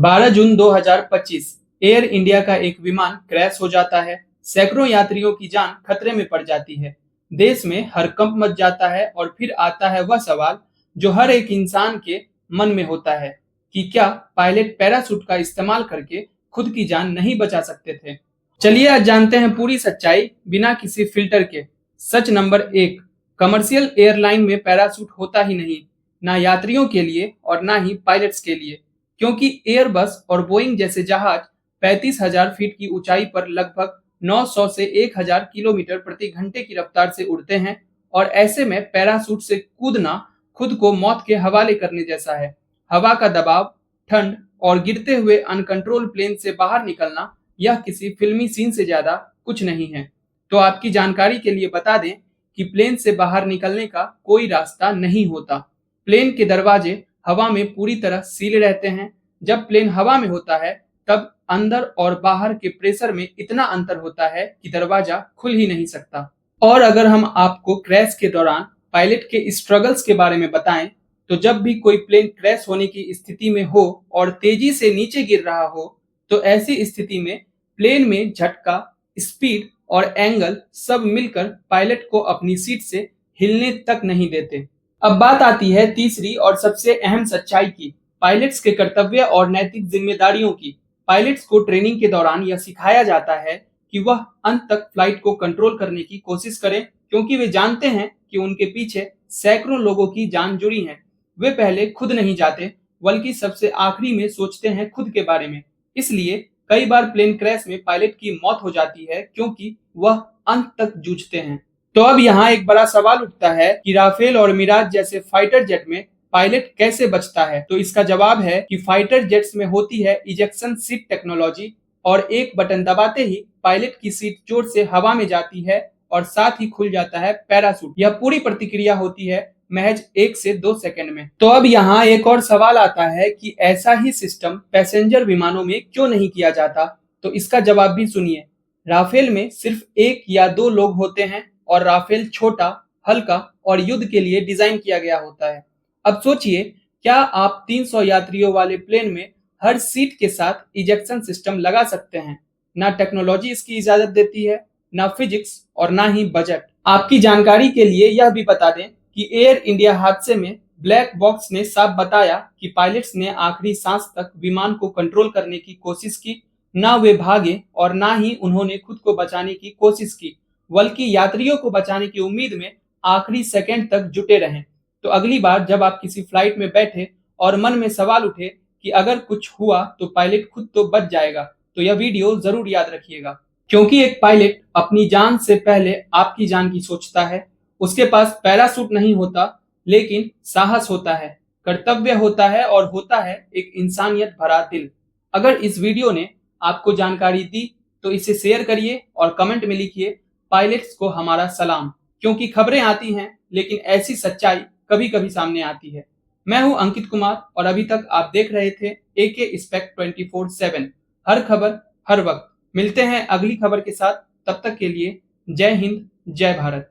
12 जून 2025 air India का एक विमान क्रैश हो जाता है। सैकड़ों यात्रियों की जान खतरे में पड़ जाती है। देश में हड़कंप मच जाता है और फिर आता है वह सवाल जो हर एक इंसान के मन में होता है कि क्या पायलट पैराशूट का इस्तेमाल करके खुद की जान नहीं बचा सकते थे। चलिए आज जानते हैं पूरी सच्चाई बिना किसी फिल्टर के। सच नंबर 1, कमर्शियल एयरलाइन में पैराशूट होता ही नहीं, ना यात्रियों के लिए और ना ही पायलट्स के लिए, क्योंकि एयरबस और बोइंग जैसे जहाज 35,000 फीट की ऊंचाई पर लगभग 900 से 1,000 किलोमीटर प्रति घंटे की रफ्तार से उड़ते हैं और ऐसे में पैराशूट से कूदना खुद को मौत के हवाले करने जैसा है। हवा का दबाव, ठंड और गिरते हुए अनकंट्रोल प्लेन से बाहर निकलना यह किसी फिल्मी सीन से ज्यादा कुछ नहीं है। तो आपकी जानकारी के लिए बता दें कि प्लेन से बाहर निकलने का कोई रास्ता नहीं होता। प्लेन के दरवाजे हवा में पूरी तरह सील रहते हैं। जब प्लेन हवा में होता है तब अंदर और बाहर के प्रेशर में इतना अंतर होता है कि दरवाजा खुल ही नहीं सकता। और अगर हम आपको क्रैश के दौरान पायलट के स्ट्रगल्स के बारे में बताएं, तो जब भी कोई प्लेन क्रैश होने की स्थिति में हो और तेजी से नीचे गिर रहा हो, तो ऐसी स्थिति में प्लेन में झटका, स्पीड और एंगल सब मिलकर पायलट को अपनी सीट से हिलने तक नहीं देते। अब बात आती है तीसरी और सबसे अहम सच्चाई की, पायलट्स के कर्तव्य और नैतिक जिम्मेदारियों की। पायलट्स को ट्रेनिंग के दौरान यह सिखाया जाता है कि वह अंत तक फ्लाइट को कंट्रोल करने की कोशिश करें, क्योंकि वे जानते हैं कि उनके पीछे सैकड़ों लोगों की जान जुड़ी है। वे पहले खुद नहीं जाते, बल्कि सबसे आखिरी में सोचते हैं खुद के बारे में। इसलिए कई बार प्लेन क्रैश में पायलट की मौत हो जाती है, क्योंकि वह अंत तक जूझते हैं। तो अब यहाँ एक बड़ा सवाल उठता है कि राफेल और मिराज जैसे फाइटर जेट में पायलट कैसे बचता है। तो इसका जवाब है कि फाइटर जेट्स में होती है इजेक्शन सीट टेक्नोलॉजी, और एक बटन दबाते ही पायलट की सीट जोर से हवा में जाती है और साथ ही खुल जाता है पैराशूट। यह पूरी प्रतिक्रिया होती है महज 1 से 2 सेकंड में। तो अब यहाँ एक और सवाल आता है कि ऐसा ही सिस्टम पैसेंजर विमानों में क्यों नहीं किया जाता। तो इसका जवाब भी सुनिए। राफेल में सिर्फ 1 या 2 लोग होते हैं और राफेल छोटा, हल्का और युद्ध के लिए डिजाइन किया गया होता है। अब सोचिए, क्या आप 300 यात्रियों वाले प्लेन में हर सीट के साथ इजेक्शन सिस्टम लगा सकते हैं? ना टेक्नोलॉजी इसकी इजाजत देती है, ना फिजिक्स और ना ही बजट। आपकी जानकारी के लिए यह भी बता दें कि एयर इंडिया हादसे में ब्लैक बॉक्स ने साफ बताया कि पायलट्स ने आखिरी सांस तक विमान को कंट्रोल करने की कोशिश की। ना वे भागे और ना ही उन्होंने खुद को बचाने की कोशिश की, बल्कि यात्रियों को बचाने की उम्मीद में आखिरी सेकंड तक जुटे रहें। तो अगली बार जब आप किसी फ्लाइट में बैठे और मन में सवाल उठे कि अगर कुछ हुआ तो पायलट खुद तो बच जाएगा, तो यह वीडियो जरूर याद रखिएगा, क्योंकि एक पायलट अपनी जान से पहले आपकी जान की सोचता है। उसके पास पैराशूट नहीं होता, लेकिन साहस होता है, कर्तव्य होता है और होता है एक इंसानियत भरा दिल। अगर इस वीडियो ने आपको जानकारी दी तो इसे शेयर करिए और कमेंट में लिखिए, पायलट्स को हमारा सलाम। क्योंकि खबरें आती हैं, लेकिन ऐसी सच्चाई कभी कभी सामने आती है। मैं हूं अंकित कुमार और अभी तक आप देख रहे थे AK स्पेक्ट 24/7। हर खबर हर वक्त। मिलते हैं अगली खबर के साथ। तब तक के लिए जय हिंद, जय भारत।